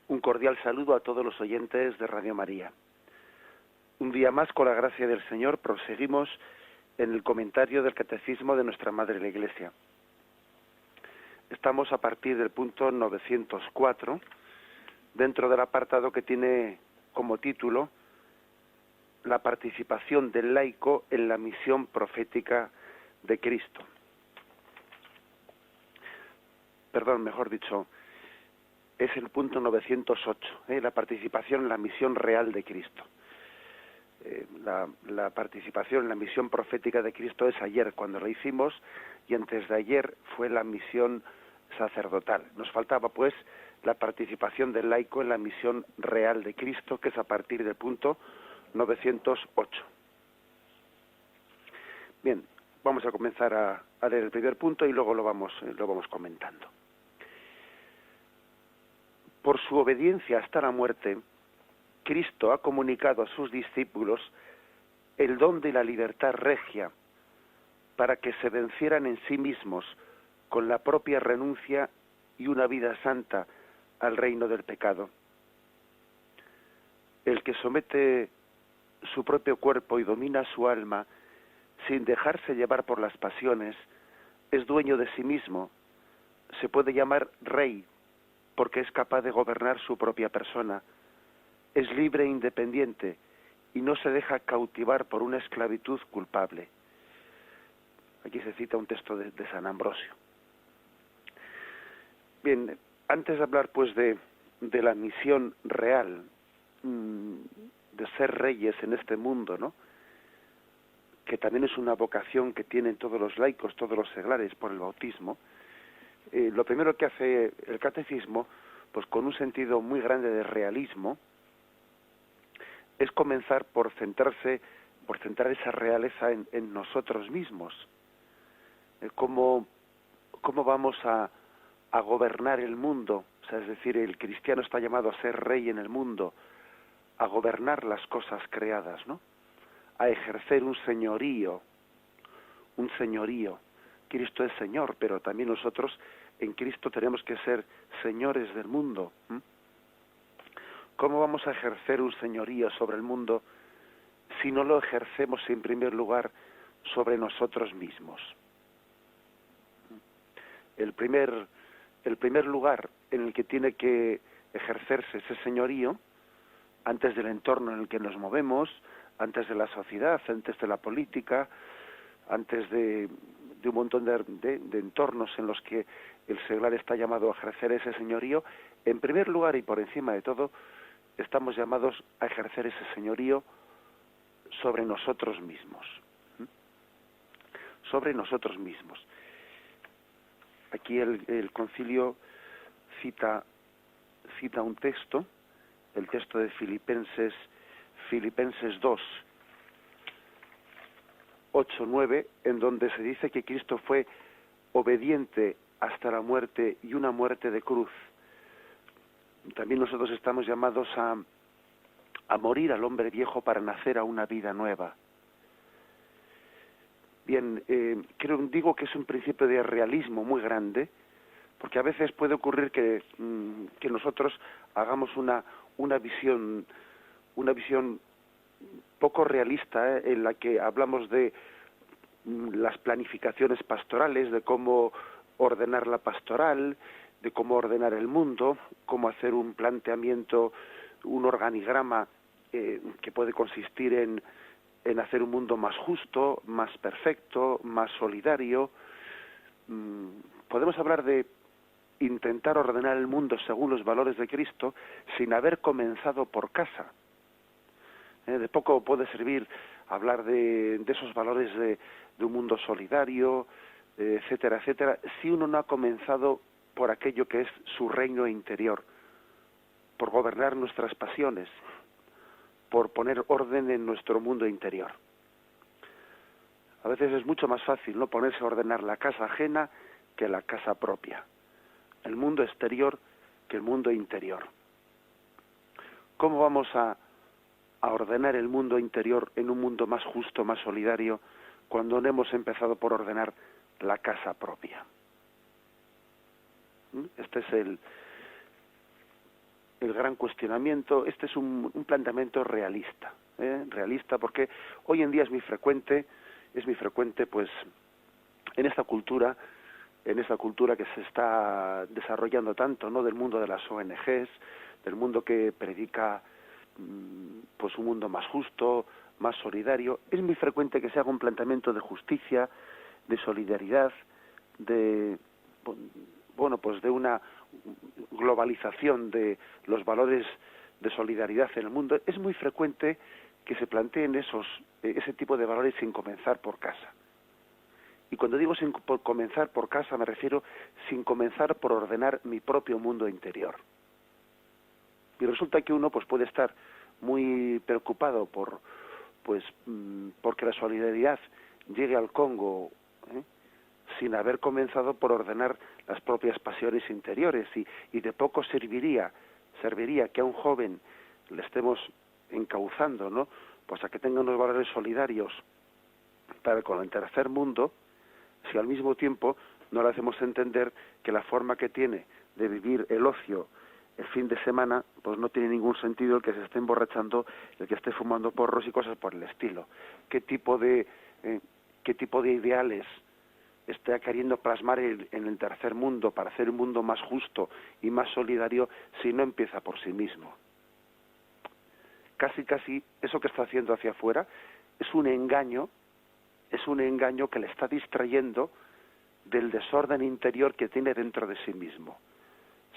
Un cordial saludo a todos los oyentes de Radio María. Un día más, con la gracia del Señor, proseguimos en el comentario del Catecismo de nuestra Madre la Iglesia. Estamos a partir del punto 904, dentro del apartado que tiene como título la participación del laico en la misión profética de Cristo. Perdón, mejor dicho, es el punto 908, la participación en la misión real de Cristo. La participación en la misión profética de Cristo es ayer, cuando lo hicimos, y antes de ayer fue la misión sacerdotal. Nos faltaba, pues, la participación del laico en la misión real de Cristo, que es a partir del punto 908. Bien, vamos a comenzar a leer el primer punto y luego lo vamos comentando. Por su obediencia hasta la muerte, Cristo ha comunicado a sus discípulos el don de la libertad regia para que se vencieran en sí mismos con la propia renuncia y una vida santa al reino del pecado. El que somete su propio cuerpo y domina su alma sin dejarse llevar por las pasiones es dueño de sí mismo. Se puede llamar rey porque es capaz de gobernar su propia persona. Es libre e independiente y no se deja cautivar por una esclavitud culpable. Aquí se cita un texto de San Ambrosio. Bien, antes de hablar pues de la misión real, de ser reyes en este mundo, ¿no?, que también es una vocación que tienen todos los laicos, todos los seglares por el bautismo, lo primero que hace el catecismo, pues con un sentido muy grande de realismo, es comenzar por centrar esa realeza en nosotros mismos. ¿Cómo vamos a gobernar el mundo? O sea, es decir, el cristiano está llamado a ser rey en el mundo, a gobernar las cosas creadas, ¿no?, a ejercer un señorío. Cristo es Señor, pero también nosotros en Cristo tenemos que ser señores del mundo. ¿Cómo vamos a ejercer un señorío sobre el mundo si no lo ejercemos en primer lugar sobre nosotros mismos? El primer lugar en el que tiene que ejercerse ese señorío, antes del entorno en el que nos movemos, antes de la sociedad, antes de la política, antes de un montón de entornos en los que el seglar está llamado a ejercer ese señorío, en primer lugar y por encima de todo, estamos llamados a ejercer ese señorío sobre nosotros mismos. Sobre nosotros mismos. Aquí el concilio cita un texto, el texto de Filipenses 2, 8, 9, en donde se dice que Cristo fue obediente hasta la muerte y una muerte de cruz. También nosotros estamos llamados a morir al hombre viejo para nacer a una vida nueva. Bien, digo que es un principio de realismo muy grande, porque a veces puede ocurrir que nosotros hagamos una visión poco realista, en la que hablamos de las planificaciones pastorales, de cómo ordenar la pastoral, de cómo ordenar el mundo, cómo hacer un planteamiento, un organigrama que puede consistir en hacer un mundo más justo, más perfecto, más solidario. Podemos hablar de intentar ordenar el mundo según los valores de Cristo sin haber comenzado por casa. De poco puede servir hablar de esos valores de un mundo solidario, etcétera, etcétera, si uno no ha comenzado por aquello que es su reino interior, por gobernar nuestras pasiones, por poner orden en nuestro mundo interior. A veces es mucho más fácil no ponerse a ordenar la casa ajena que la casa propia, el mundo exterior que el mundo interior. ¿Cómo vamos a ordenar el mundo interior en un mundo más justo, más solidario, cuando no hemos empezado por ordenar la casa propia? Este es el gran cuestionamiento. Este es un planteamiento realista, realista, porque hoy en día es muy frecuente, pues, en esta cultura que se está desarrollando tanto, ¿no?, del mundo de las ONGs, del mundo que predica pues un mundo más justo, más solidario. Es muy frecuente que se haga un planteamiento de justicia, de solidaridad, de pues de una globalización de los valores de solidaridad en el mundo. Es muy frecuente que se planteen ese tipo de valores sin comenzar por casa. Y cuando digo por comenzar por casa, me refiero sin comenzar por ordenar mi propio mundo interior. Y resulta que uno pues puede estar muy preocupado porque la solidaridad llegue al Congo, sin haber comenzado por ordenar las propias pasiones interiores, y de poco serviría que a un joven le estemos encauzando, ¿no?, pues a que tenga unos valores solidarios para con el tercer mundo, si al mismo tiempo no le hacemos entender que la forma que tiene de vivir el ocio el fin de semana, pues no tiene ningún sentido el que se esté emborrachando, el que esté fumando porros y cosas por el estilo. ¿Qué tipo de ideales está queriendo plasmar en el tercer mundo para hacer un mundo más justo y más solidario si no empieza por sí mismo? Casi eso que está haciendo hacia afuera es un engaño que le está distrayendo del desorden interior que tiene dentro de sí mismo.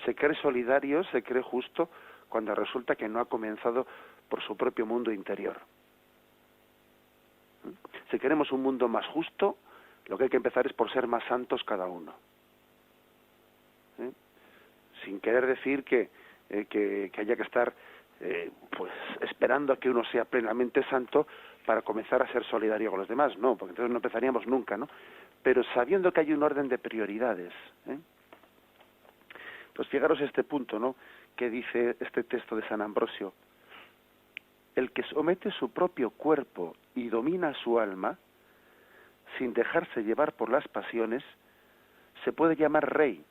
Se cree solidario, se cree justo, cuando resulta que no ha comenzado por su propio mundo interior. Si queremos un mundo más justo, lo que hay que empezar es por ser más santos cada uno. Sin querer decir que haya que estar pues esperando a que uno sea plenamente santo para comenzar a ser solidario con los demás. No, porque entonces no empezaríamos nunca, ¿no? Pero sabiendo que hay un orden de prioridades. Pues fijaros este punto, ¿no?, que dice este texto de San Ambrosio. El que somete su propio cuerpo y domina su alma, sin dejarse llevar por las pasiones, se puede llamar rey,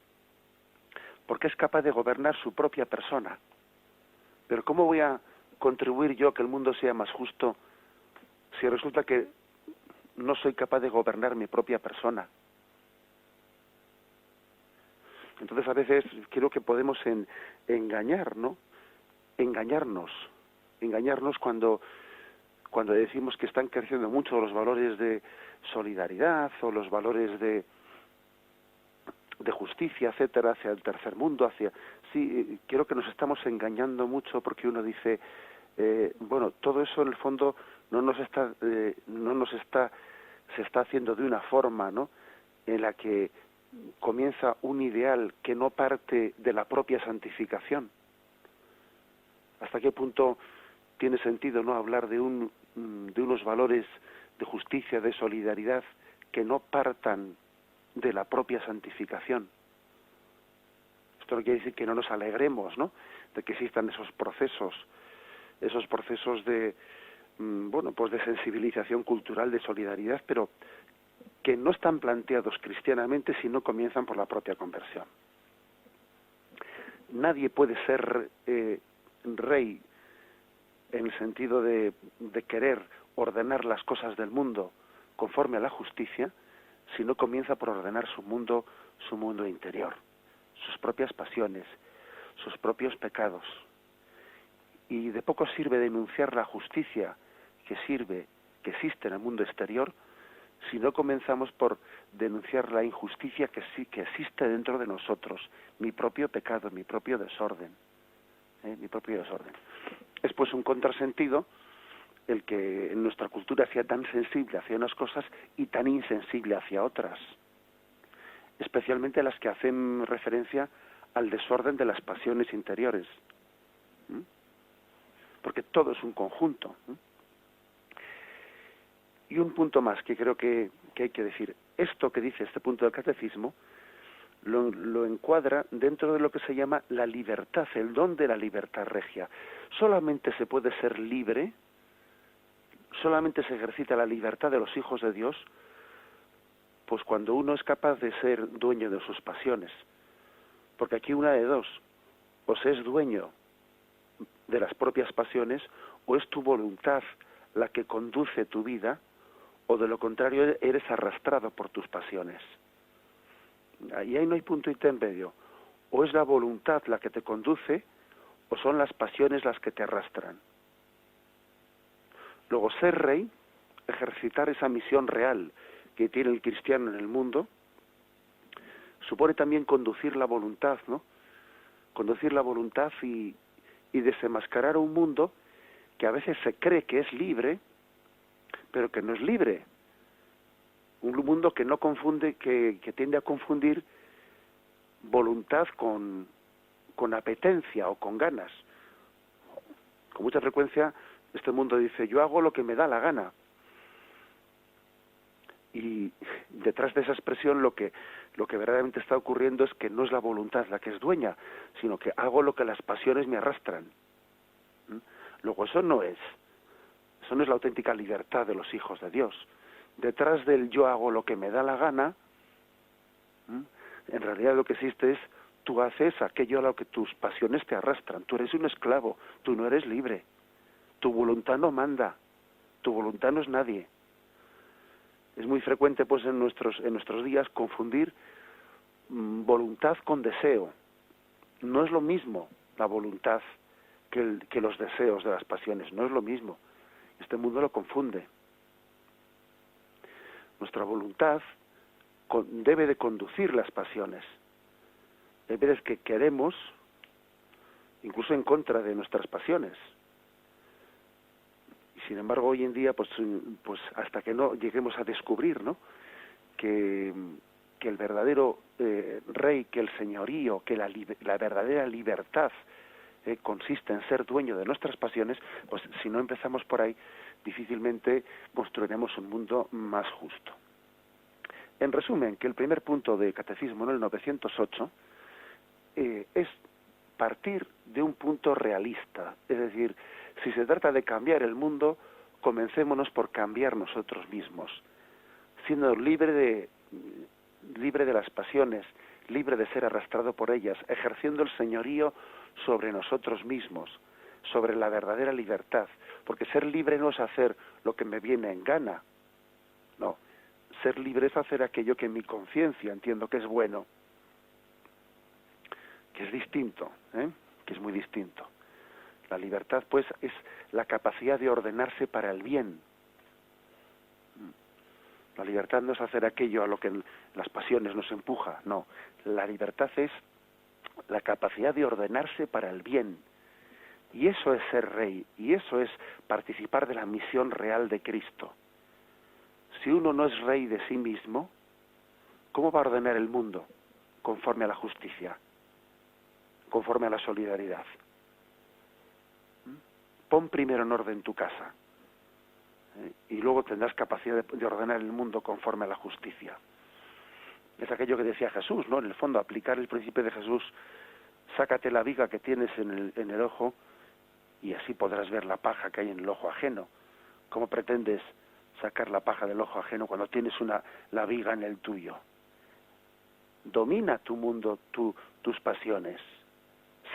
porque es capaz de gobernar su propia persona. Pero ¿cómo voy a contribuir yo a que el mundo sea más justo si resulta que no soy capaz de gobernar mi propia persona? Entonces a veces creo que podemos engañar, ¿no? Engañarnos cuando decimos que están creciendo mucho los valores de solidaridad o los valores de justicia, etcétera, hacia el tercer mundo, sí, creo que nos estamos engañando mucho, porque uno dice, todo eso en el fondo se está haciendo de una forma, ¿no?, en la que comienza un ideal que no parte de la propia santificación. ¿Hasta qué punto tiene sentido, no, hablar de unos valores de justicia, de solidaridad, que no partan de la propia santificación? Esto no quiere decir que no nos alegremos, ¿no?, de que existan esos procesos de pues de sensibilización cultural, de solidaridad, pero que no están planteados cristianamente si no comienzan por la propia conversión. Nadie puede ser rey en el sentido de querer ordenar las cosas del mundo conforme a la justicia si no comienza por ordenar su mundo interior, sus propias pasiones, sus propios pecados. Y de poco sirve denunciar la justicia que existe en el mundo exterior si no comenzamos por denunciar la injusticia que existe dentro de nosotros, mi propio pecado, mi propio desorden. Es pues un contrasentido el que en nuestra cultura sea tan sensible hacia unas cosas y tan insensible hacia otras, especialmente las que hacen referencia al desorden de las pasiones interiores, porque todo es un conjunto. Y un punto más que creo que hay que decir. Esto que dice este punto del catecismo lo encuadra dentro de lo que se llama la libertad, el don de la libertad regia. Solamente se puede ser libre, solamente se ejercita la libertad de los hijos de Dios, pues cuando uno es capaz de ser dueño de sus pasiones. Porque aquí una de dos, o se es dueño de las propias pasiones, o es tu voluntad la que conduce tu vida, o de lo contrario eres arrastrado por tus pasiones. Y ahí no hay punto intermedio. O es la voluntad la que te conduce, o son las pasiones las que te arrastran. Luego, ser rey, ejercitar esa misión real que tiene el cristiano en el mundo, supone también conducir la voluntad, ¿no? Conducir la voluntad y desenmascarar un mundo que a veces se cree que es libre, pero que no es libre. Un mundo que no confunde, que tiende a confundir voluntad con apetencia o con ganas. Con mucha frecuencia este mundo dice, yo hago lo que me da la gana. Y detrás de esa expresión lo que verdaderamente está ocurriendo es que no es la voluntad la que es dueña, sino que hago lo que las pasiones me arrastran. Luego eso no es la auténtica libertad de los hijos de Dios. Detrás del yo hago lo que me da la gana, en realidad lo que existe es tú haces aquello a lo que tus pasiones te arrastran. Tú eres un esclavo, tú no eres libre. Tu voluntad no manda, tu voluntad no es nadie. Es muy frecuente pues en nuestros días confundir voluntad con deseo. No es lo mismo la voluntad que los deseos de las pasiones, no es lo mismo. Este mundo lo confunde. Nuestra voluntad debe de conducir las pasiones. Hay veces que queremos, incluso en contra de nuestras pasiones. Y sin embargo, hoy en día, pues hasta que no lleguemos a descubrir, ¿no?, que el verdadero rey, que el señorío, que la verdadera libertad consiste en ser dueño de nuestras pasiones, pues si no empezamos por ahí, difícilmente construiremos un mundo más justo. En resumen, que el primer punto de Catecismo, en el 908, es partir de un punto realista. Es decir, si se trata de cambiar el mundo, comencémonos por cambiar nosotros mismos, siendo libre de las pasiones, libre de ser arrastrado por ellas, ejerciendo el señorío sobre nosotros mismos, sobre la verdadera libertad, porque ser libre no es hacer lo que me viene en gana, no, ser libre es hacer aquello que en mi conciencia entiendo que es bueno, que es distinto, que es muy distinto. La libertad, pues, es la capacidad de ordenarse para el bien. La libertad no es hacer aquello a lo que las pasiones nos empuja, no. La libertad es la capacidad de ordenarse para el bien. Y eso es ser rey, y eso es participar de la misión real de Cristo. Si uno no es rey de sí mismo, ¿cómo va a ordenar el mundo? Conforme a la justicia, conforme a la solidaridad. Pon primero en orden tu casa, y luego tendrás capacidad de ordenar el mundo conforme a la justicia. Es aquello que decía Jesús, ¿no? En el fondo, aplicar el principio de Jesús: sácate la viga que tienes en el ojo y así podrás ver la paja que hay en el ojo ajeno. ¿Cómo pretendes sacar la paja del ojo ajeno cuando tienes la viga en el tuyo? Domina tu mundo, tus pasiones.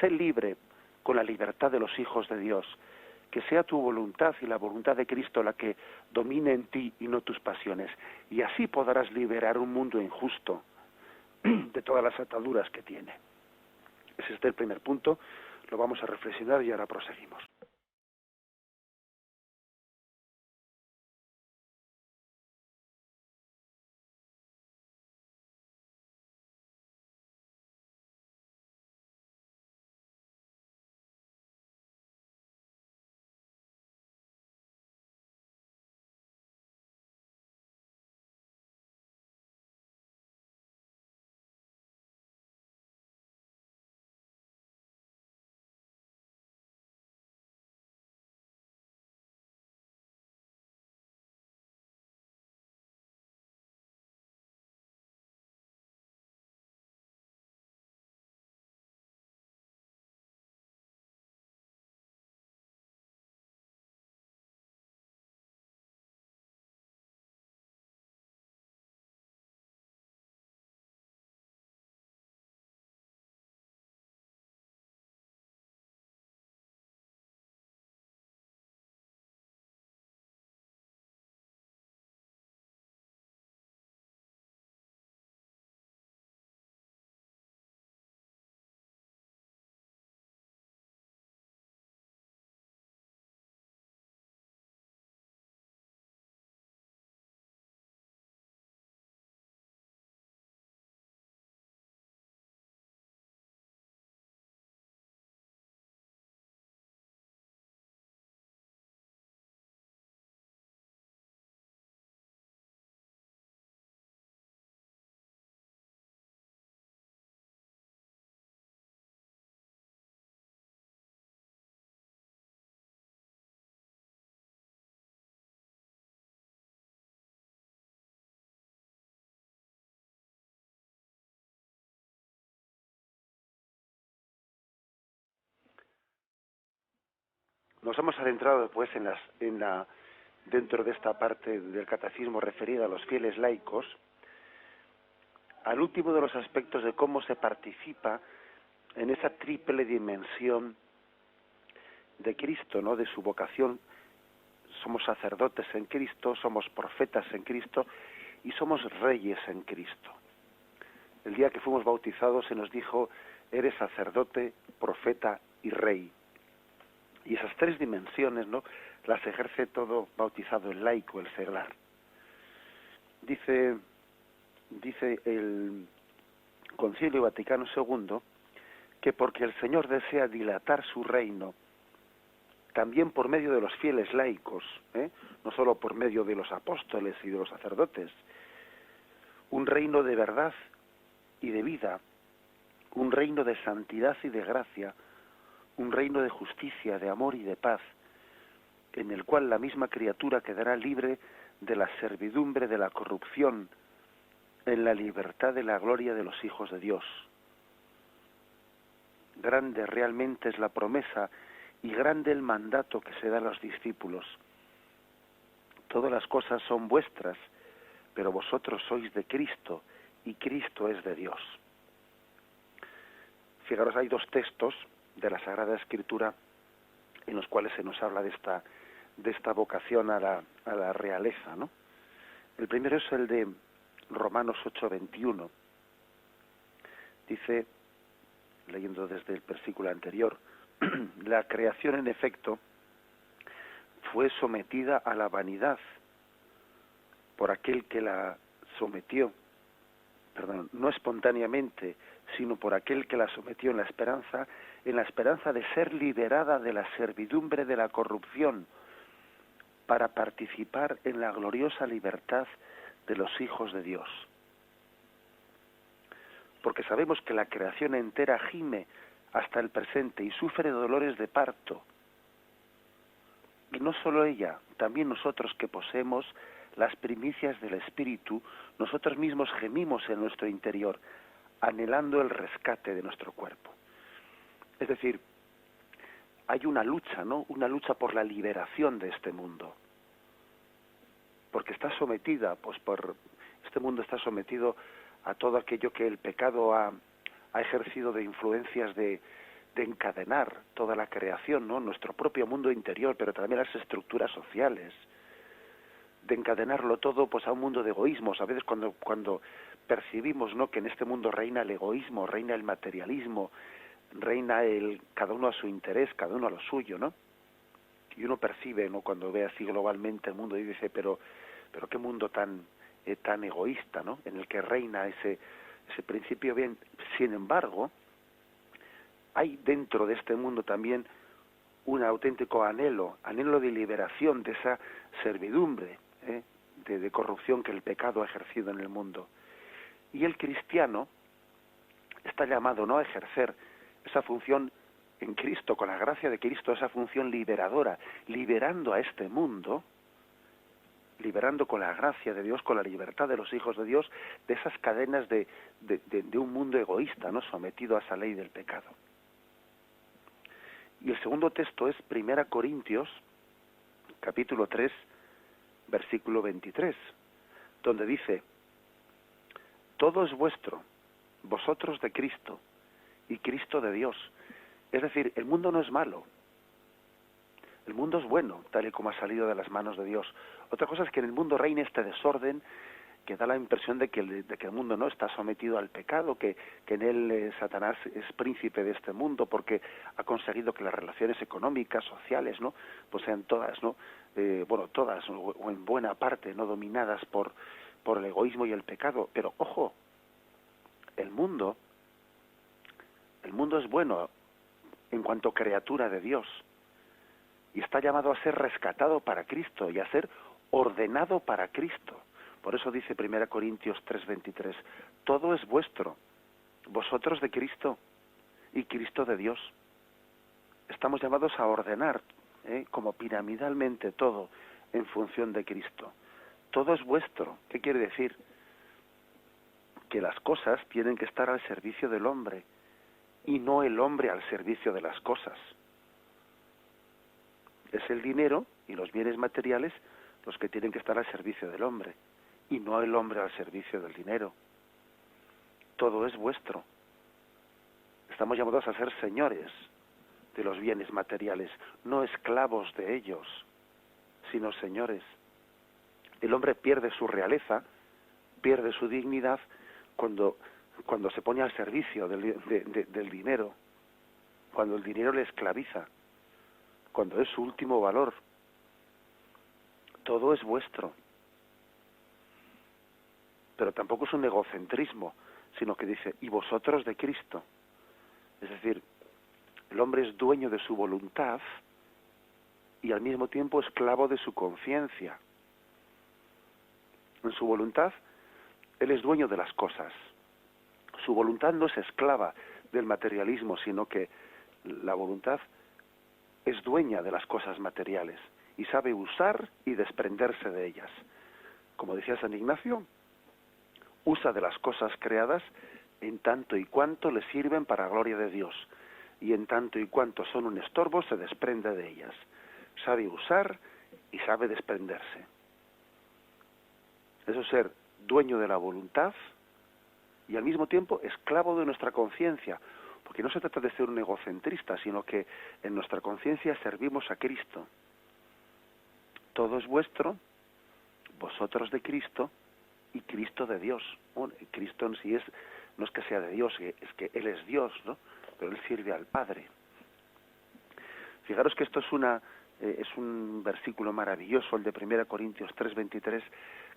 Sé libre con la libertad de los hijos de Dios. Que sea tu voluntad y la voluntad de Cristo la que domine en ti y no tus pasiones. Y así podrás liberar un mundo injusto de todas las ataduras que tiene. Ese es el primer punto. Lo vamos a reflexionar y ahora proseguimos. Nos hemos adentrado pues dentro de esta parte del catecismo referida a los fieles laicos, al último de los aspectos de cómo se participa en esa triple dimensión de Cristo, ¿no? De su vocación. Somos sacerdotes en Cristo, somos profetas en Cristo y somos reyes en Cristo. El día que fuimos bautizados se nos dijo: eres sacerdote, profeta y rey. Y esas tres dimensiones, ¿no?, las ejerce todo bautizado, el laico, el seglar. Dice el Concilio Vaticano II que porque el Señor desea dilatar su reino también por medio de los fieles laicos, no solo por medio de los apóstoles y de los sacerdotes, un reino de verdad y de vida, un reino de santidad y de gracia, un reino de justicia, de amor y de paz, en el cual la misma criatura quedará libre de la servidumbre de la corrupción, en la libertad de la gloria de los hijos de Dios. Grande realmente es la promesa y grande el mandato que se da a los discípulos. Todas las cosas son vuestras, pero vosotros sois de Cristo y Cristo es de Dios. Fijaros, hay dos textos de la Sagrada Escritura en los cuales se nos habla de esta vocación a la realeza, ¿no? El primero es el de Romanos 8:21. Dice, leyendo desde el versículo anterior: la creación en efecto fue sometida a la vanidad por aquel que la sometió, no espontáneamente, sino por aquel que la sometió en la esperanza de ser liberada de la servidumbre de la corrupción, para participar en la gloriosa libertad de los hijos de Dios. Porque sabemos que la creación entera gime hasta el presente y sufre dolores de parto. Y no solo ella, también nosotros que poseemos las primicias del Espíritu, nosotros mismos gemimos en nuestro interior, anhelando el rescate de nuestro cuerpo. Es decir, hay una lucha, ¿no? Una lucha por la liberación de este mundo. Porque está sometida, este mundo está sometido a todo aquello que el pecado ha ejercido de influencias de encadenar toda la creación, ¿no? Nuestro propio mundo interior, pero también las estructuras sociales, de encadenarlo todo a un mundo de egoísmos. A veces cuando percibimos, ¿no?, que en este mundo reina el egoísmo, reina el materialismo, reina cada uno a su interés, cada uno a lo suyo, ¿no? Y uno percibe, ¿no?, cuando ve así globalmente el mundo y dice, pero qué mundo tan egoísta, ¿no?, en el que reina ese principio bien. Sin embargo, hay dentro de este mundo también un auténtico anhelo de liberación de esa servidumbre, de corrupción que el pecado ha ejercido en el mundo. Y el cristiano está llamado, ¿no?, a ejercer esa función en Cristo, con la gracia de Cristo, esa función liberadora, liberando a este mundo, liberando con la gracia de Dios, con la libertad de los hijos de Dios, de esas cadenas de un mundo egoísta, ¿no?, sometido a esa ley del pecado. Y el segundo texto es 1 Corintios, capítulo 3, versículo 23, donde dice: todo es vuestro, vosotros de Cristo, y Cristo de Dios. Es decir, el mundo no es malo, el mundo es bueno, tal y como ha salido de las manos de Dios. Otra cosa es que en el mundo reine este desorden, que da la impresión de que el mundo no está sometido al pecado, que en él Satanás es príncipe de este mundo porque ha conseguido que las relaciones económicas, sociales, ¿no?, pues sean todas, ¿no?, todas o en buena parte, no dominadas por el egoísmo y el pecado. Pero ojo, el mundo es bueno en cuanto criatura de Dios y está llamado a ser rescatado para Cristo y a ser ordenado para Cristo. Por eso dice 1 Corintios 3:23, todo es vuestro, vosotros de Cristo y Cristo de Dios. Estamos llamados a ordenar, como piramidalmente todo, en función de Cristo. Todo es vuestro. ¿Qué quiere decir? Que las cosas tienen que estar al servicio del hombre y no el hombre al servicio de las cosas. es el dinero y los bienes materiales los que tienen que estar al servicio del hombre, y no el hombre al servicio del dinero. Todo es vuestro. Estamos llamados a ser señores de los bienes materiales, no esclavos de ellos, sino señores. El hombre pierde su realeza, pierde su dignidad cuando se pone al servicio del dinero, cuando el dinero le esclaviza, cuando es su último valor. Todo es vuestro. Pero tampoco es un egocentrismo, sino que dice, y vosotros de Cristo. Es decir, el hombre es dueño de su voluntad y al mismo tiempo esclavo de su conciencia. En su voluntad, él es dueño de las cosas. Su voluntad no es esclava del materialismo, sino que la voluntad es dueña de las cosas materiales y sabe usar y desprenderse de ellas. Como decía San Ignacio, usa de las cosas creadas en tanto y cuanto le sirven para gloria de Dios, y en tanto y cuanto son un estorbo se desprende de ellas. Sabe usar y sabe desprenderse. Eso es ser dueño de la voluntad y al mismo tiempo esclavo de nuestra conciencia, porque no se trata de ser un egocentrista, sino que en nuestra conciencia servimos a Cristo. Todo es vuestro, vosotros de Cristo y Cristo de Dios. Bueno, Cristo en sí no es que sea de Dios, es que Él es Dios, ¿no? Pero Él sirve al Padre. Fijaros que esto es un versículo maravilloso, el de 1 Corintios 3:23,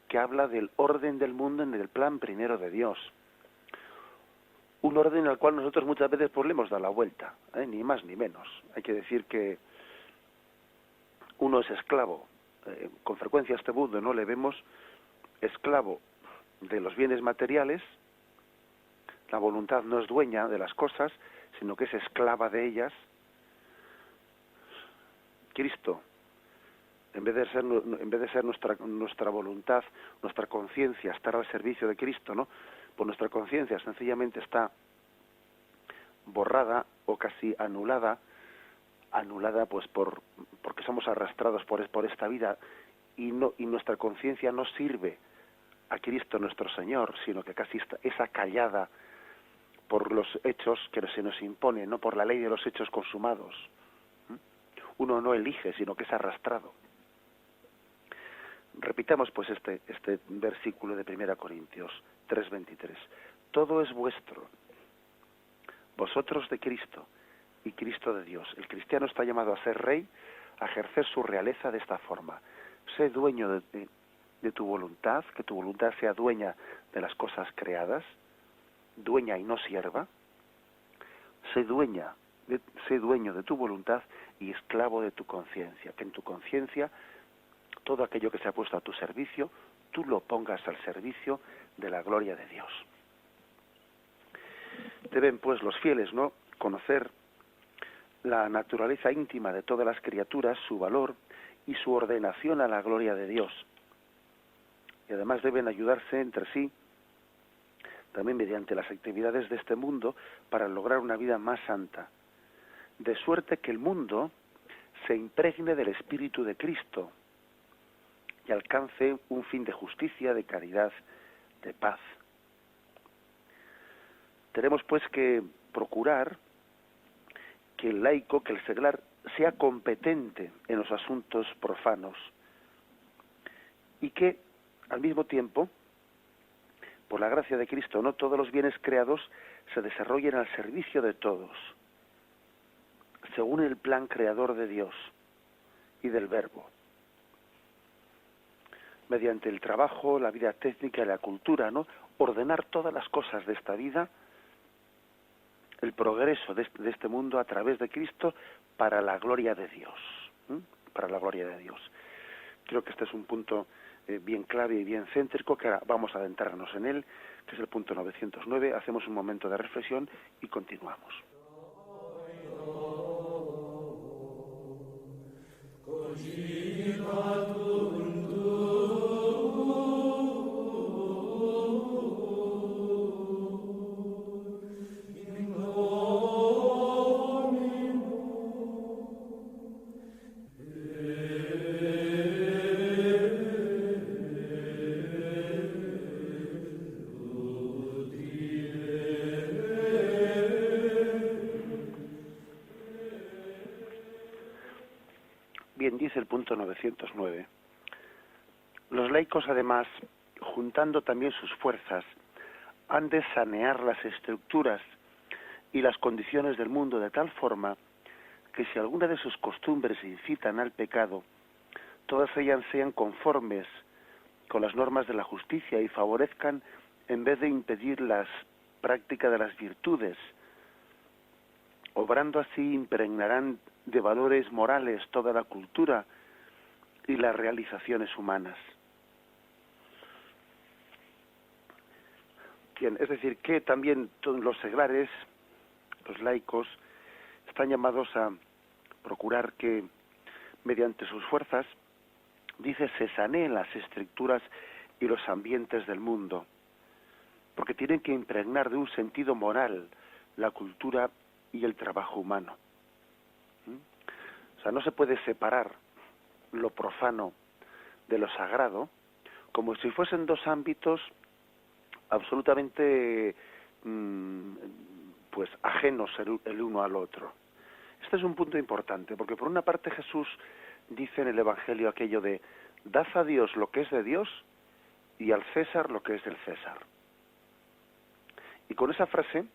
que habla del orden del mundo en el plan primero de Dios. Un orden al cual nosotros muchas veces pues le hemos dado la vuelta, ni más ni menos. Hay que decir que uno es esclavo. Con frecuencia a este mundo no le vemos esclavo de los bienes materiales. La voluntad no es dueña de las cosas, sino que es esclava de ellas. Cristo, en vez de ser nuestra voluntad, nuestra conciencia, estar al servicio de Cristo, ¿no? Pues nuestra conciencia sencillamente está borrada o casi anulada pues porque somos arrastrados por esta vida y nuestra conciencia no sirve a Cristo nuestro Señor, sino que casi es acallada por los hechos que se nos imponen, no por la ley de los hechos consumados. Uno no elige, sino que es arrastrado. Repitamos pues este versículo de 1 Corintios 3:23. Todo es vuestro, vosotros de Cristo y Cristo de Dios. El cristiano está llamado a ser rey, a ejercer su realeza de esta forma. Sé dueño de tu voluntad, que tu voluntad sea dueña de las cosas creadas, dueña y no sierva. Sé dueño de tu voluntad y esclavo de tu conciencia, que en tu conciencia todo aquello que se ha puesto a tu servicio, tú lo pongas al servicio de la gloria de Dios. Deben pues los fieles, ¿no?, conocer la naturaleza íntima de todas las criaturas, su valor y su ordenación a la gloria de Dios. Y además deben ayudarse entre sí, también mediante las actividades de este mundo, para lograr una vida más santa, de suerte que el mundo se impregne del Espíritu de Cristo y alcance un fin de justicia, de caridad, de paz. Tenemos pues que procurar que el laico, que el seglar, sea competente en los asuntos profanos y que, al mismo tiempo, por la gracia de Cristo, no todos los bienes creados se desarrollen al servicio de todos, según el plan creador de Dios y del Verbo. Mediante el trabajo, la vida técnica y la cultura, ¿no?, ordenar todas las cosas de esta vida, el progreso de este mundo a través de Cristo para la gloria de Dios, para la gloria de Dios. Creo que este es un punto bien clave y bien céntrico, que ahora vamos a adentrarnos en él, que es el punto 909. Hacemos un momento de reflexión y continuamos. Bien, dice el punto 909. Los laicos, además, juntando también sus fuerzas, han de sanear las estructuras y las condiciones del mundo de tal forma que si alguna de sus costumbres incitan al pecado, todas ellas sean conformes con las normas de la justicia y favorezcan, en vez de impedir la práctica de las virtudes. Obrando así, impregnarán de valores morales toda la cultura y las realizaciones humanas. Bien, es decir, que también todos los seglares, los laicos, están llamados a procurar que, mediante sus fuerzas, dice, se saneen las estructuras y los ambientes del mundo, porque tienen que impregnar de un sentido moral la cultura y el trabajo humano. O sea, no se puede separar lo profano de lo sagrado como si fuesen dos ámbitos absolutamente pues ajenos el uno al otro. Este es un punto importante, porque por una parte Jesús dice en el Evangelio aquello de dad a Dios lo que es de Dios y al César lo que es del César. Y con esa frase,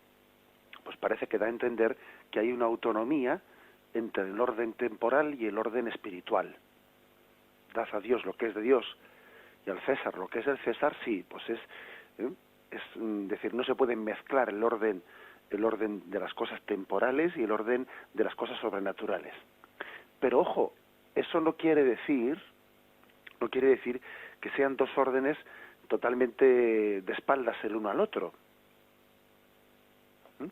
pues parece que da a entender que hay una autonomía entre el orden temporal y el orden espiritual. Dad a Dios lo que es de Dios y al César lo que es del César, sí, pues es decir, no se puede mezclar el orden de las cosas temporales y el orden de las cosas sobrenaturales. Pero ojo, eso no quiere decir que sean dos órdenes totalmente de espaldas el uno al otro.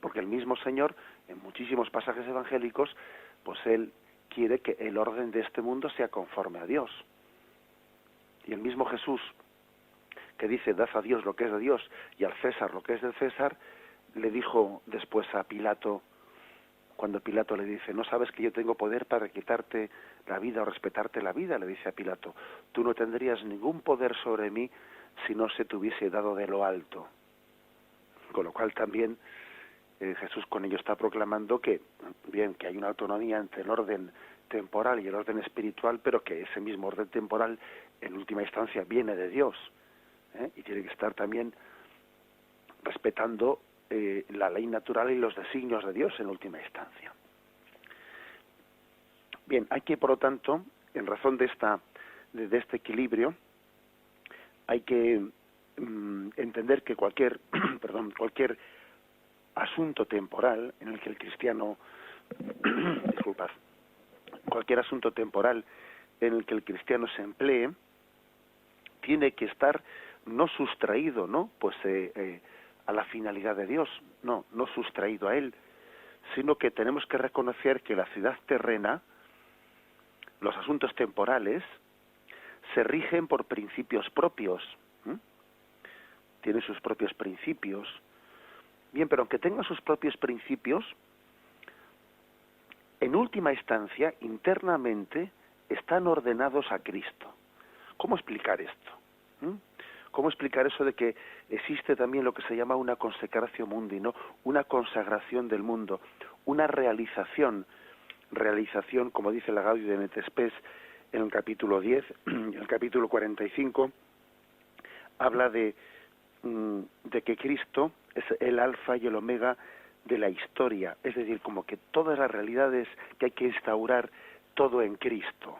Porque el mismo Señor, en muchísimos pasajes evangélicos, pues Él quiere que el orden de este mundo sea conforme a Dios. Y el mismo Jesús, que dice, dad a Dios lo que es de Dios y al César lo que es del César, le dijo después a Pilato, cuando Pilato le dice, ¿no sabes que yo tengo poder para quitarte la vida o respetarte la vida? Le dice a Pilato, tú no tendrías ningún poder sobre mí si no se te hubiese dado de lo alto. Con lo cual también Jesús con ello está proclamando que, bien, que hay una autonomía entre el orden temporal y el orden espiritual, pero que ese mismo orden temporal, en última instancia, viene de Dios, y tiene que estar también respetando la ley natural y los designios de Dios en última instancia. Bien, hay que, por lo tanto, en razón de este equilibrio, hay que entender que cualquier asunto temporal en el que el cristiano cualquier asunto temporal en el que el cristiano se emplee tiene que estar no sustraído, ¿no? Pues a la finalidad de Dios, no sustraído a él, sino que tenemos que reconocer que la ciudad terrena, los asuntos temporales, se rigen por principios propios, tienen sus propios principios. Bien, pero aunque tengan sus propios principios, en última instancia, internamente, están ordenados a Cristo. ¿Cómo explicar esto? ¿Cómo explicar eso de que existe también lo que se llama una consecratio mundi, ¿no? Una consagración del mundo, una realización, como dice la Gaudium et Spes en el capítulo 10, en el capítulo 45, habla de que Cristo es el alfa y el omega de la historia, es decir, como que todas las realidades que hay que instaurar todo en Cristo.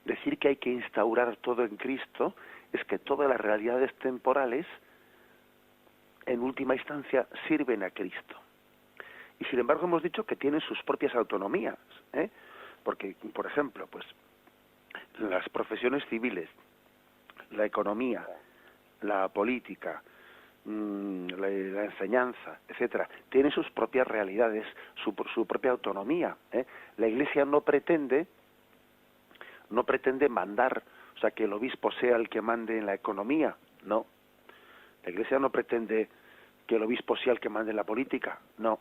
Decir que hay que instaurar todo en Cristo es que todas las realidades temporales, en última instancia, sirven a Cristo. Y sin embargo hemos dicho que tienen sus propias autonomías, porque, por ejemplo, pues las profesiones civiles, la economía, la política, la enseñanza, etcétera, tienen sus propias realidades, su propia autonomía. La Iglesia no pretende mandar, o sea, que el obispo sea el que mande en la economía, no. La Iglesia no pretende que el obispo sea el que mande en la política, no.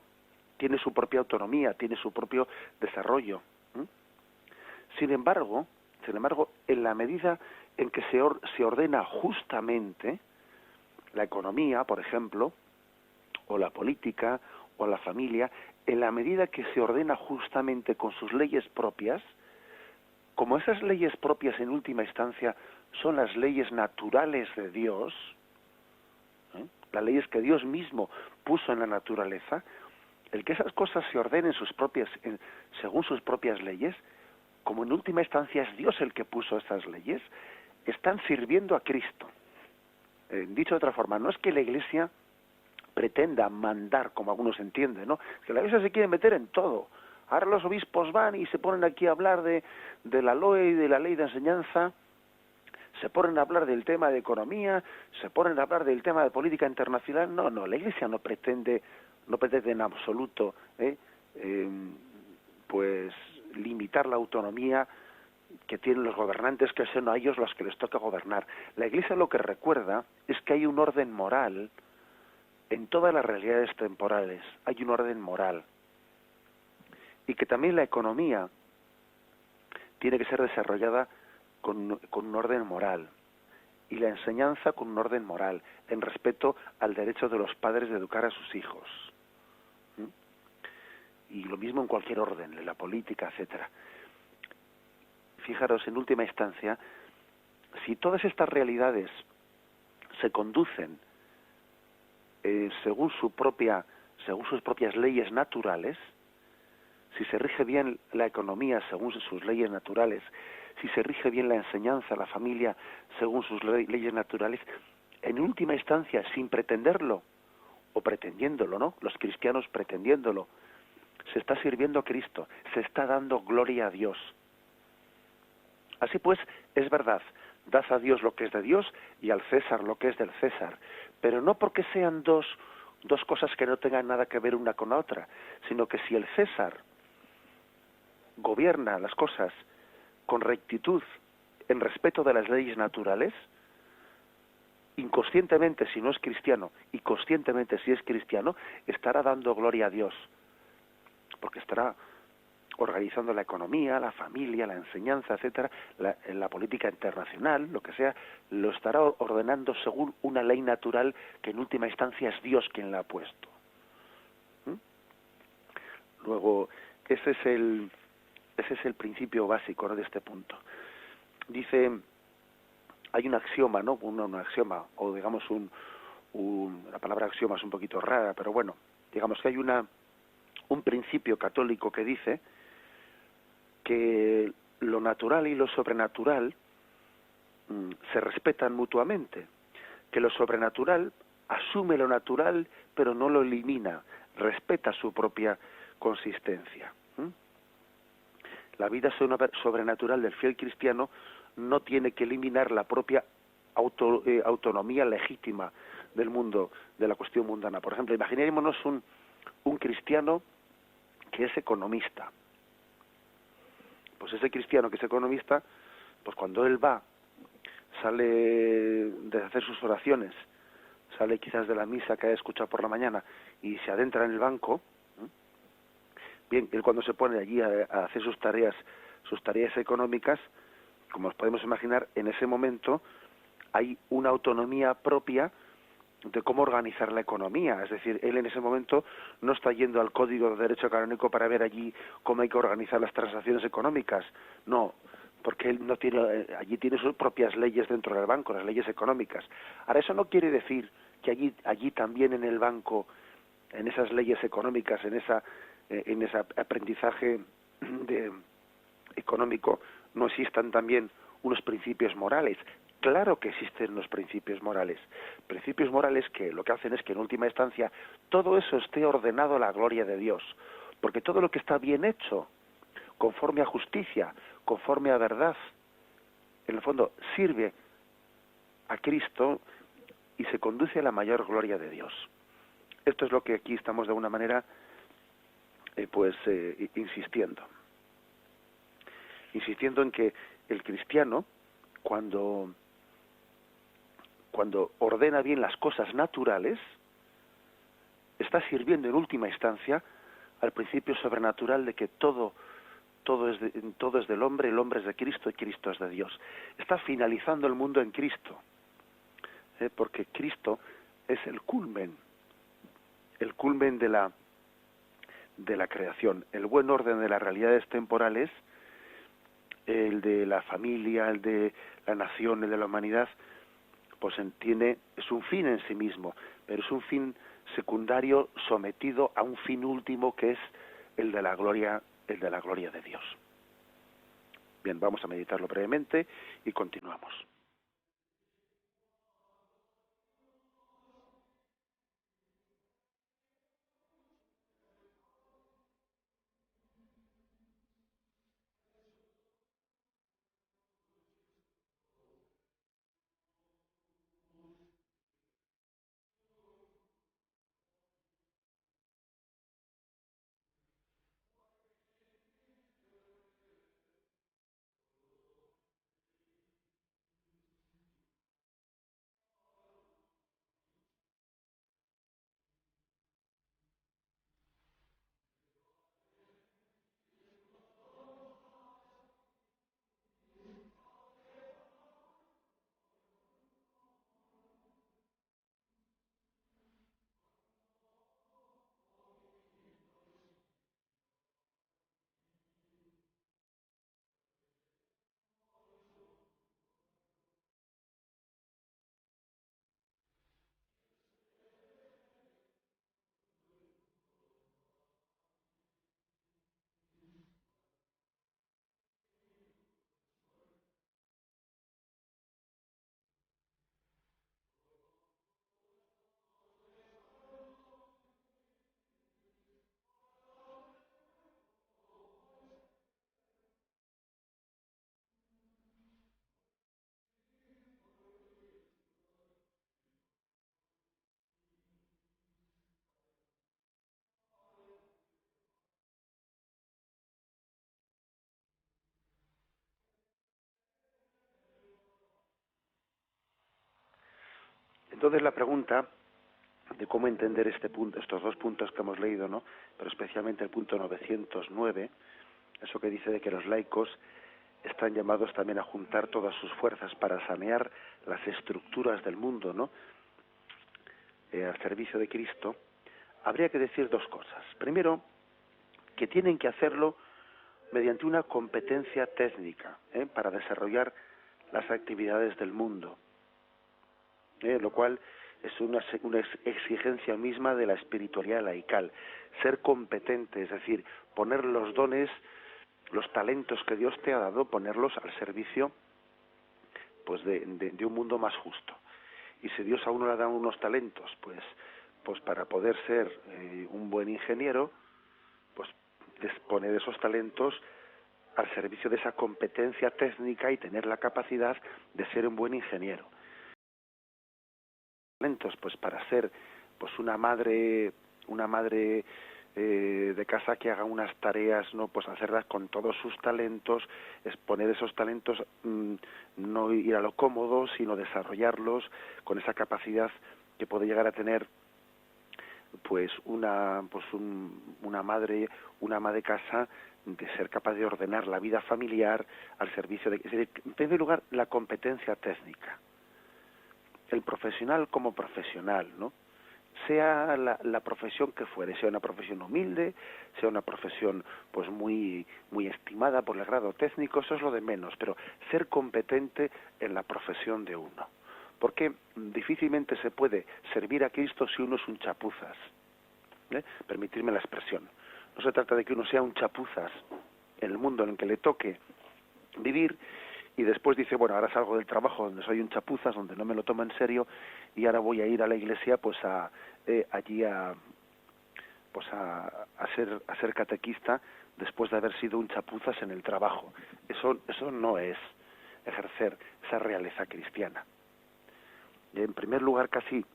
Tiene su propia autonomía, tiene su propio desarrollo. Sin embargo, en la medida en que se ordena justamente la economía, por ejemplo, o la política, o la familia, en la medida que se ordena justamente con sus leyes propias, como esas leyes propias en última instancia son las leyes naturales de Dios, las leyes que Dios mismo puso en la naturaleza, el que esas cosas se ordenen según sus propias leyes, como en última instancia es Dios el que puso estas leyes, están sirviendo a Cristo. Dicho de otra forma, no es que la Iglesia pretenda mandar, como algunos entienden, ¿no? Que la Iglesia se quiere meter en todo. Ahora los obispos van y se ponen aquí a hablar de la LOE y de la ley de enseñanza, se ponen a hablar del tema de economía, se ponen a hablar del tema de política internacional. No, la Iglesia no pretende en absoluto pues limitar la autonomía que tienen los gobernantes, que sean a ellos los que les toca gobernar. La Iglesia lo que recuerda es que hay un orden moral en todas las realidades temporales, hay un orden moral, y que también la economía tiene que ser desarrollada con un orden moral, y la enseñanza con un orden moral, en respeto al derecho de los padres de educar a sus hijos. Y lo mismo en cualquier orden, en la política, etcétera. Fijaros, en última instancia, si todas estas realidades se conducen según sus propias leyes naturales, si se rige bien la economía según sus leyes naturales, si se rige bien la enseñanza, la familia según sus leyes naturales, en última instancia, sin pretenderlo, o pretendiéndolo, ¿no? Los cristianos pretendiéndolo, se está sirviendo a Cristo, se está dando gloria a Dios. Así pues, es verdad, dad a Dios lo que es de Dios y al César lo que es del César, pero no porque sean dos cosas que no tengan nada que ver una con la otra, sino que si el César gobierna las cosas con rectitud, en respeto de las leyes naturales, inconscientemente si no es cristiano y conscientemente si es cristiano, estará dando gloria a Dios, porque estará organizando la economía, la familia, la enseñanza, etcétera, la política internacional, lo que sea, lo estará ordenando según una ley natural que en última instancia es Dios quien la ha puesto. Luego, ese es el principio básico, ¿no?, de este punto. Dice, hay un axioma, ¿no? Un axioma, o digamos la palabra axioma es un poquito rara, pero bueno, digamos que hay un principio católico que dice que lo natural y lo sobrenatural se respetan mutuamente, que lo sobrenatural asume lo natural pero no lo elimina, respeta su propia consistencia. La vida sobrenatural del fiel cristiano no tiene que eliminar la propia autonomía legítima del mundo, de la cuestión mundana. Por ejemplo, imaginémonos un cristiano que es economista. Pues ese cristiano que es economista, pues cuando él sale de hacer sus oraciones, sale quizás de la misa que ha escuchado por la mañana y se adentra en el banco, bien, él cuando se pone allí a hacer sus tareas económicas, como os podemos imaginar, en ese momento hay una autonomía propia de cómo organizar la economía. Es decir, él en ese momento no está yendo al Código de Derecho Canónico para ver allí cómo hay que organizar las transacciones económicas. No, porque él allí tiene sus propias leyes dentro del banco, las leyes económicas. Ahora, eso no quiere decir que allí también en el banco, en esas leyes económicas, en ese aprendizaje económico, no existan también unos principios morales. Claro que existen unos principios morales que lo que hacen es que en última instancia todo eso esté ordenado a la gloria de Dios, porque todo lo que está bien hecho, conforme a justicia, conforme a verdad, en el fondo sirve a Cristo y se conduce a la mayor gloria de Dios. Esto es lo que aquí estamos de alguna manera insistiendo en que el cristiano, cuando ordena bien las cosas naturales, está sirviendo en última instancia al principio sobrenatural de que todo es del hombre, el hombre es de Cristo y Cristo es de Dios. Está finalizando el mundo en Cristo, porque Cristo es el culmen de la creación. El buen orden de las realidades temporales el de la familia, el de la nación, el de la humanidad, pues es un fin en sí mismo, pero es un fin secundario sometido a un fin último que es el de la gloria de Dios. Bien, vamos a meditarlo brevemente y continuamos. Entonces la pregunta de cómo entender este punto, estos dos puntos que hemos leído, ¿no? Pero especialmente el punto 909, eso que dice de que los laicos están llamados también a juntar todas sus fuerzas para sanear las estructuras del mundo, ¿no? Al servicio de Cristo, habría que decir dos cosas. Primero, que tienen que hacerlo mediante una competencia técnica, para desarrollar las actividades del mundo, lo cual es una exigencia misma de la espiritualidad laical, ser competente, es decir, poner los dones, los talentos que Dios te ha dado, ponerlos al servicio pues de un mundo más justo. Y si Dios a uno le da unos talentos, pues para poder ser un buen ingeniero, pues poner esos talentos al servicio de esa competencia técnica y tener la capacidad de ser un buen ingeniero. Talentos, pues para ser pues una madre de casa que haga unas tareas, no, pues hacerlas con todos sus talentos, exponer esos talentos, no ir a lo cómodo, sino desarrollarlos con esa capacidad que puede llegar a tener pues una ama de casa, de ser capaz de ordenar la vida familiar al servicio de, es decir, en primer lugar, la competencia técnica. El profesional como profesional, ¿no? Sea la profesión que fuere, sea una profesión humilde, sea una profesión pues muy estimada por el grado técnico, eso es lo de menos, pero ser competente en la profesión de uno. Porque difícilmente se puede servir a Cristo si uno es un chapuzas. Permitirme la expresión. No se trata de que uno sea un chapuzas en el mundo en el que le toque vivir y después dice, bueno, ahora salgo del trabajo donde soy un chapuzas, donde no me lo tomo en serio y ahora voy a ir a la iglesia pues allí a ser catequista después de haber sido un chapuzas en el trabajo. Eso no es ejercer esa realeza cristiana. Y en primer lugar, casi,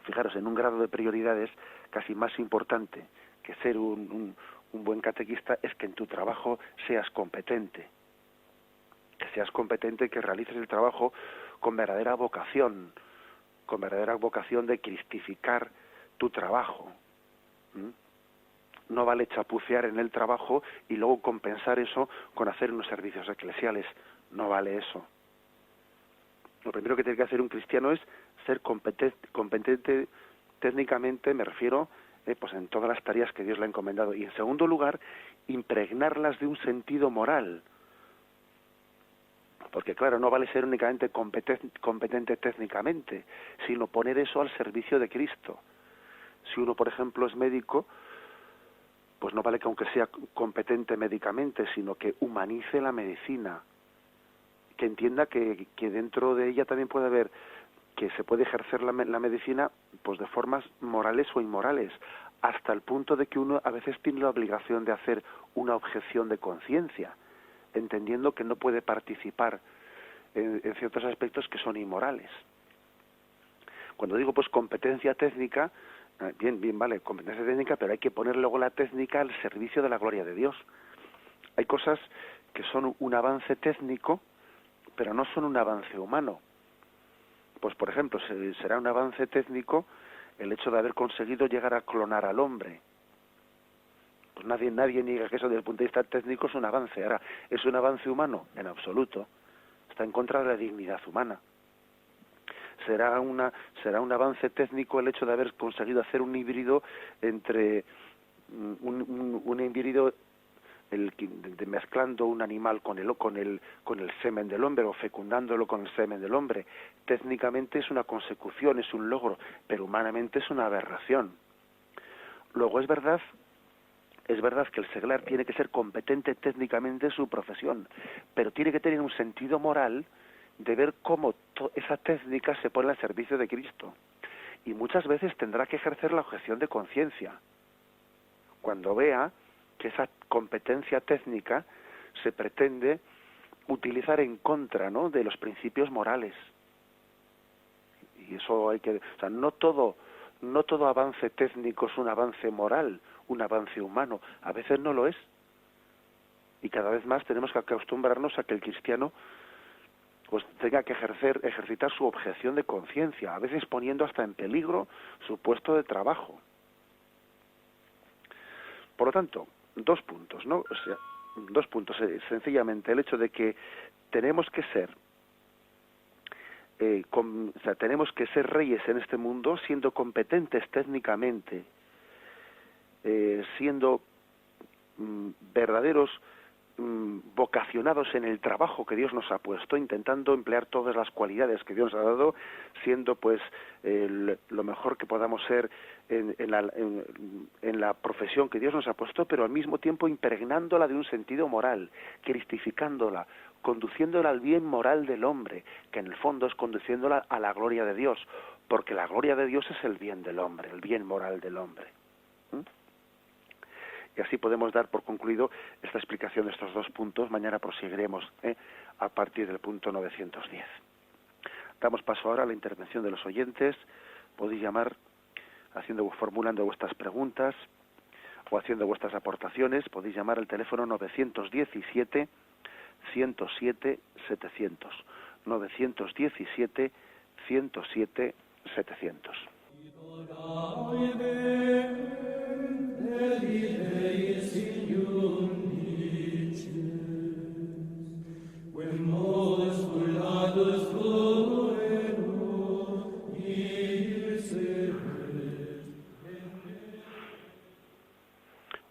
fijaros, en un grado de prioridades casi más importante que ser un buen catequista es que en tu trabajo seas competente. Que seas competente, que realices el trabajo con verdadera vocación de cristificar tu trabajo. No vale chapucear en el trabajo y luego compensar eso con hacer unos servicios eclesiales. No vale eso. Lo primero que tiene que hacer un cristiano es ser competente técnicamente, me refiero, pues en todas las tareas que Dios le ha encomendado. Y en segundo lugar, impregnarlas de un sentido moral. Porque claro, no vale ser únicamente competente técnicamente, sino poner eso al servicio de Cristo. Si uno, por ejemplo, es médico, pues no vale que aunque sea competente médicamente, sino que humanice la medicina, que entienda que dentro de ella también puede haber, que se puede ejercer la medicina pues de formas morales o inmorales, hasta el punto de que uno a veces tiene la obligación de hacer una objeción de conciencia, entendiendo que no puede participar en ciertos aspectos que son inmorales. Cuando digo pues competencia técnica, bien, vale, competencia técnica, pero hay que poner luego la técnica al servicio de la gloria de Dios. Hay cosas que son un avance técnico, pero no son un avance humano. Pues por ejemplo, será un avance técnico el hecho de haber conseguido llegar a clonar al hombre. Pues nadie niega que eso desde el punto de vista técnico es un avance. Ahora, ¿es un avance humano? En absoluto. Está en contra de la dignidad humana. Será un avance técnico el hecho de haber conseguido hacer un híbrido entre un híbrido mezclando un animal con el semen del hombre o fecundándolo con el semen del hombre. Técnicamente es una consecución, es un logro, pero humanamente es una aberración. Luego es verdad que el seglar tiene que ser competente técnicamente en su profesión, pero tiene que tener un sentido moral de ver cómo esa técnica se pone al servicio de Cristo. Y muchas veces tendrá que ejercer la objeción de conciencia. Cuando vea que esa competencia técnica se pretende utilizar en contra, ¿no?, de los principios morales. Y eso hay que, o sea, no todo avance técnico es un avance moral, un avance humano. A veces no lo es. Y cada vez más tenemos que acostumbrarnos a que el cristiano pues tenga que ejercitar su objeción de conciencia, a veces poniendo hasta en peligro su puesto de trabajo. Por lo tanto, 2 puntos, ¿no? O sea, 2 puntos. Sencillamente el hecho de que tenemos que ser tenemos que ser reyes en este mundo, siendo competentes técnicamente, siendo verdaderos vocacionados en el trabajo que Dios nos ha puesto, intentando emplear todas las cualidades que Dios nos ha dado, siendo pues lo mejor que podamos ser en la profesión que Dios nos ha puesto, pero al mismo tiempo impregnándola de un sentido moral, cristificándola, conduciéndola al bien moral del hombre, que en el fondo es conduciéndola a la gloria de Dios, porque la gloria de Dios es el bien del hombre, el bien moral del hombre. Y así podemos dar por concluido esta explicación de estos 2 puntos. Mañana proseguiremos a partir del punto 910. Damos paso ahora a la intervención de los oyentes. Podéis llamar formulando vuestras preguntas o haciendo vuestras aportaciones. Podéis llamar al teléfono 917 107 700. 917 107 700.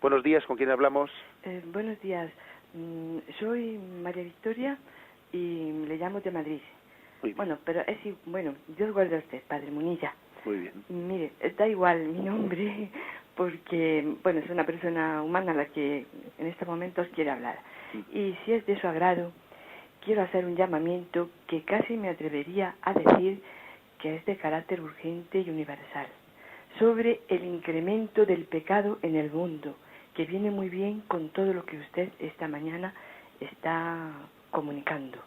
Buenos días, ¿con quién hablamos? Buenos días, soy María Victoria y le llamo de Madrid. Bueno, pero Dios guarde a usted, Padre Munilla. Muy bien. Mire, da igual mi nombre, porque, es una persona humana la que en estos momentos quiere hablar. Y si es de su agrado, quiero hacer un llamamiento que casi me atrevería a decir que es de carácter urgente y universal, sobre el incremento del pecado en el mundo, que viene muy bien con todo lo que usted esta mañana está comunicando.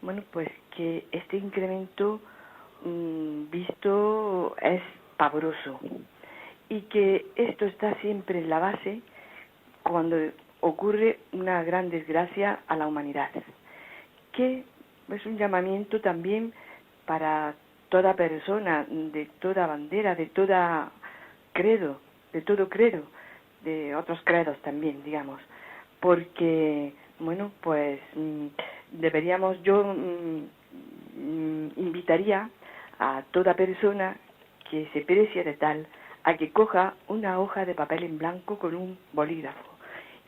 Bueno, pues que este incremento visto es pavoroso y que esto está siempre en la base cuando ocurre una gran desgracia a la humanidad, que es un llamamiento también para toda persona, de toda bandera, de todo credo, de otros credos también, digamos, porque, yo invitaría a toda persona que se precie de tal a que coja una hoja de papel en blanco con un bolígrafo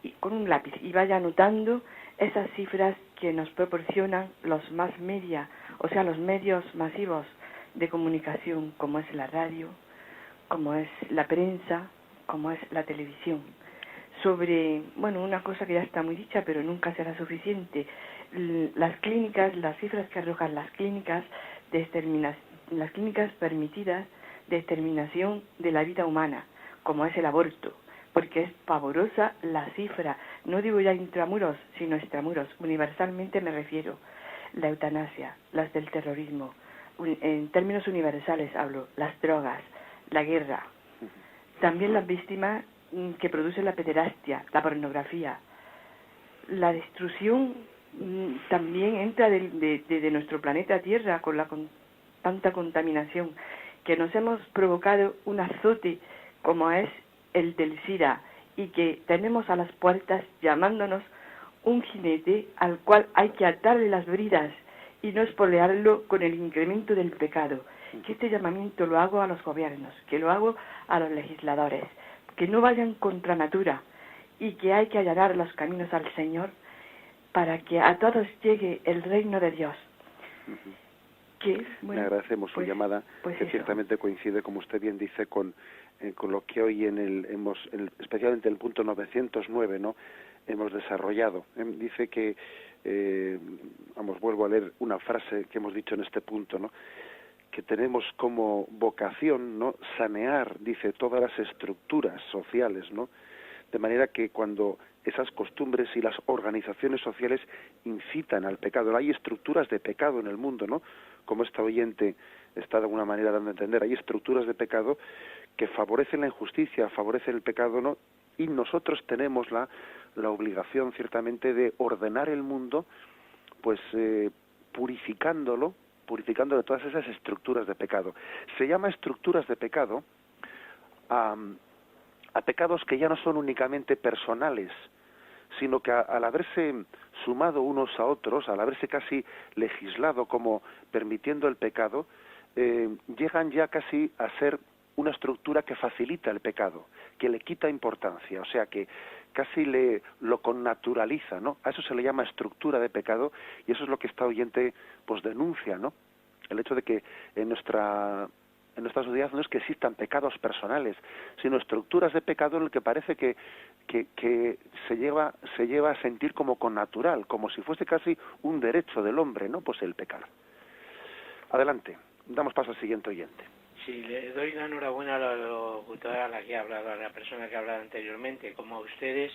y con un lápiz y vaya anotando esas cifras que nos proporcionan los más media, o sea, los medios masivos de comunicación, como es la radio, como es la prensa, como es la televisión. Sobre, bueno, una cosa que ya está muy dicha, pero nunca será suficiente, las clínicas, las cifras que arrojan las clínicas las clínicas permitidas de exterminación de la vida humana, como es el aborto, porque es pavorosa la cifra, no digo ya intramuros, sino extramuros, universalmente me refiero, la eutanasia, las del terrorismo, en términos universales hablo, las drogas, la guerra, también las víctimas que produce la pederastia, la pornografía, la destrucción también entra de nuestro planeta Tierra con tanta contaminación, que nos hemos provocado un azote como es el del SIDA y que tenemos a las puertas llamándonos un jinete al cual hay que atarle las bridas y no espolearlo con el incremento del pecado. Que este llamamiento lo hago a los gobiernos, que lo hago a los legisladores, que no vayan contra natura y que hay que allanar los caminos al Señor para que a todos llegue el reino de Dios. Le agradecemos su llamada, que ciertamente coincide, como usted bien dice, con lo que hoy especialmente en el punto 909, ¿no?, hemos desarrollado. Dice que, vuelvo a leer una frase que hemos dicho en este punto, ¿no?, que tenemos como vocación, ¿no?, sanear, dice, todas las estructuras sociales, ¿no?, de manera que cuando esas costumbres y las organizaciones sociales incitan al pecado, hay estructuras de pecado en el mundo, ¿no?, como esta oyente está de alguna manera dando a entender, hay estructuras de pecado que favorecen la injusticia, favorecen el pecado, ¿no?, y nosotros tenemos la obligación ciertamente de ordenar el mundo, pues purificándolo de todas esas estructuras de pecado. Se llama estructuras de pecado a pecados que ya no son únicamente personales, sino que al haberse sumado unos a otros, al haberse casi legislado como permitiendo el pecado, llegan ya casi a ser una estructura que facilita el pecado, que le quita importancia, o sea que casi lo connaturaliza, ¿no? A eso se le llama estructura de pecado, y eso es lo que esta oyente pues denuncia, ¿no? El hecho de que en nuestra sociedad no es que existan pecados personales, sino estructuras de pecado en el que parece que se lleva a sentir como connatural, como si fuese casi un derecho del hombre, ¿no?, pues el pecar. Adelante, damos paso al siguiente oyente. Sí, le doy la enhorabuena a la locutora, a la que ha hablado, a la persona que ha hablado anteriormente, como a usted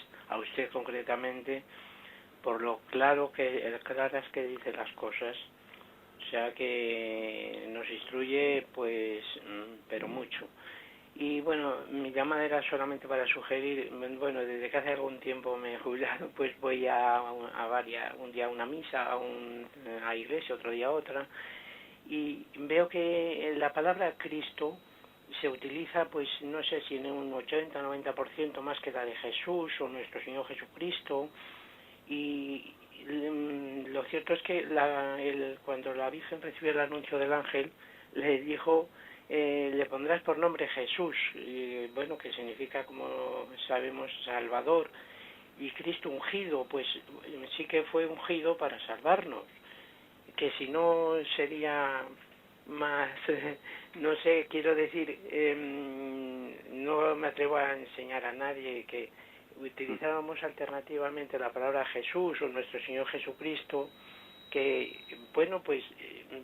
concretamente, por lo claras que dice las cosas. O sea que nos instruye, pues, pero mucho. Y bueno, mi llamada era solamente para sugerir, bueno, desde que hace algún tiempo me he jubilado, pues voy a un día a una misa, a iglesia, otro día a otra, y veo que la palabra Cristo se utiliza, pues, no sé si en un 80-90% más que la de Jesús o nuestro Señor Jesucristo, y lo cierto es que cuando la Virgen recibió el anuncio del ángel, le dijo, le pondrás por nombre Jesús, bueno, que significa, como sabemos, Salvador, y Cristo ungido, pues sí que fue ungido para salvarnos, que si no sería más, no sé, quiero decir, no me atrevo a enseñar a nadie que utilizábamos alternativamente la palabra Jesús o nuestro Señor Jesucristo, que, bueno, pues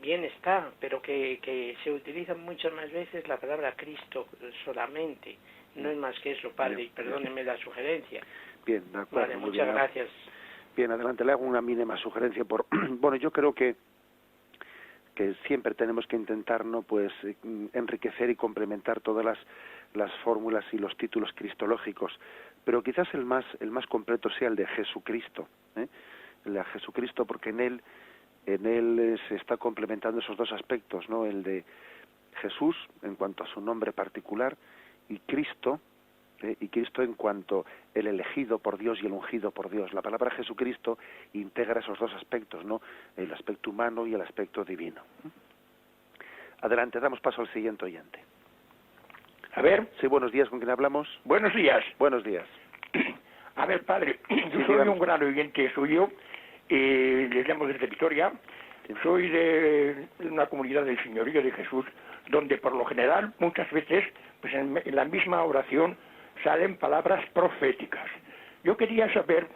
bien está, pero que se utiliza muchas más veces la palabra Cristo solamente, no es más que eso, Padre, y perdónenme la sugerencia. Bien, de acuerdo. Vale, muchas gracias. Bien, adelante, le hago una mínima sugerencia bueno, yo creo que siempre tenemos que intentar, ¿no?, pues enriquecer y complementar todas las fórmulas y los títulos cristológicos, pero quizás el más completo sea el de Jesucristo, el de Jesucristo, porque en él se está complementando esos dos aspectos, ¿no?, el de Jesús en cuanto a su nombre particular y Cristo en cuanto el elegido por Dios y el ungido por Dios. La palabra Jesucristo integra esos dos aspectos, ¿no?, el aspecto humano y el aspecto divino. Adelante, damos paso al siguiente oyente. A ver. Sí, buenos días, ¿con quién hablamos? Buenos días. Buenos días. A ver, padre, yo soy un gran oyente suyo, les llamo desde Vitoria, soy de una comunidad del Señorío de Jesús, donde por lo general muchas veces pues en la misma oración salen palabras proféticas. Yo quería saber,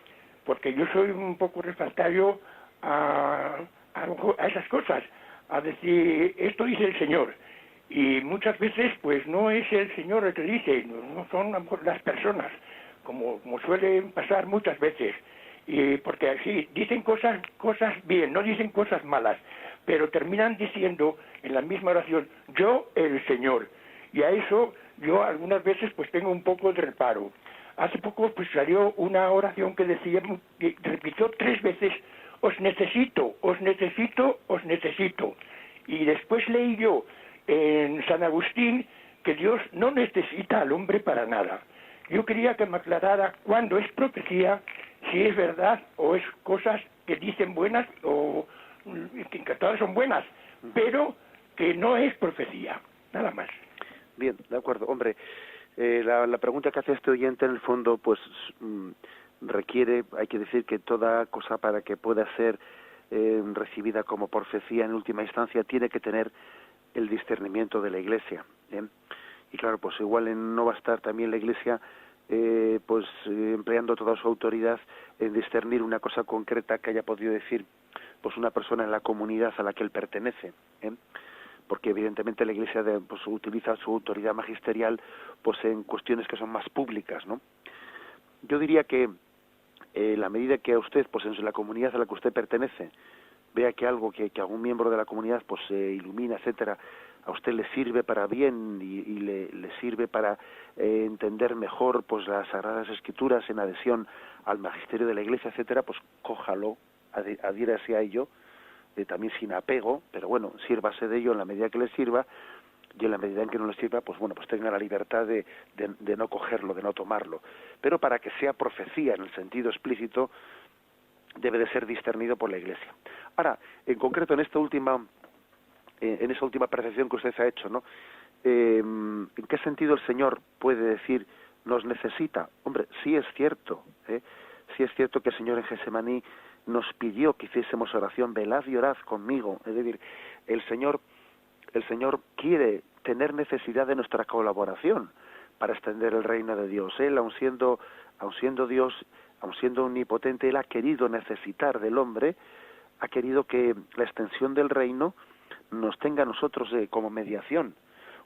porque yo soy un poco refractario a esas cosas, a decir, esto dice el Señor, y muchas veces pues no es el Señor el que dice, no son a lo mejor las personas, como suele pasar muchas veces, y porque así dicen cosas bien, no dicen cosas malas, pero terminan diciendo en la misma oración, yo el Señor, y a eso yo algunas veces pues tengo un poco de reparo. Hace poco pues salió una oración que decía, que repitió 3 veces, os necesito, os necesito, os necesito. Y después leí yo en San Agustín que Dios no necesita al hombre para nada. Yo quería que me aclarara cuándo es profecía, si es verdad o es cosas que dicen buenas o que todas son buenas, pero que no es profecía, nada más. Bien, de acuerdo. Hombre, la pregunta que hace este oyente en el fondo pues requiere, hay que decir que toda cosa para que pueda ser recibida como profecía en última instancia tiene que tener el discernimiento de la Iglesia. Y claro, pues igual no va a estar también la Iglesia empleando toda su autoridad en discernir una cosa concreta que haya podido decir pues una persona en la comunidad a la que él pertenece, porque evidentemente la Iglesia utiliza su autoridad magisterial pues en cuestiones que son más públicas, ¿no? Yo diría que la medida que a usted, pues en la comunidad a la que usted pertenece, vea que algo que algún miembro de la comunidad pues se ilumina, etcétera, a usted le sirve para bien y le sirve para entender mejor pues las Sagradas Escrituras en adhesión al magisterio de la Iglesia, etcétera, pues cójalo, adhiérase a ello, también sin apego, pero bueno, sírvase de ello en la medida que le sirva, y en la medida en que no le sirva, pues bueno, pues tenga la libertad de no cogerlo, de no tomarlo. Pero para que sea profecía en el sentido explícito, debe de ser discernido por la Iglesia. Ahora, en concreto, en esa última percepción que usted ha hecho, ¿no? ¿En qué sentido el Señor puede decir nos necesita? Hombre, sí es cierto, sí es cierto que el Señor en Getsemaní nos pidió que hiciésemos oración, velad y orad conmigo. Es decir, el Señor quiere tener necesidad de nuestra colaboración para extender el reino de Dios. Él, aun siendo Dios, aun siendo omnipotente, Él ha querido necesitar del hombre, ha querido que la extensión del reino nos tenga a nosotros como mediación,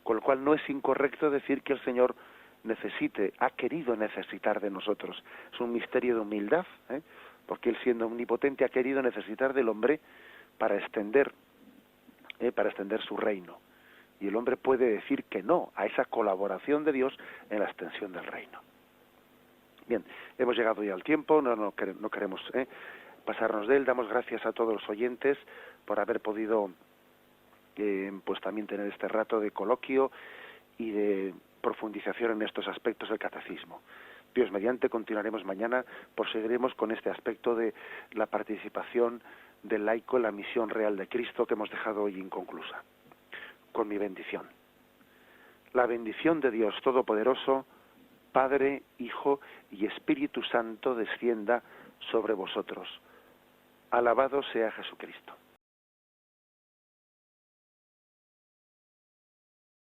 con lo cual no es incorrecto decir que el Señor ha querido necesitar de nosotros. Es un misterio de humildad, porque Él, siendo omnipotente, ha querido necesitar del hombre para extender su reino. Y el hombre puede decir que no a esa colaboración de Dios en la extensión del reino. Bien, hemos llegado ya al tiempo, no queremos pasarnos de él. Damos gracias a todos los oyentes por haber podido pues también tener este rato de coloquio y de profundización en estos aspectos del catecismo. Dios mediante, continuaremos mañana, proseguiremos con este aspecto de la participación del laico en la misión real de Cristo que hemos dejado hoy inconclusa. Con mi bendición. La bendición de Dios Todopoderoso, Padre, Hijo y Espíritu Santo descienda sobre vosotros. Alabado sea Jesucristo.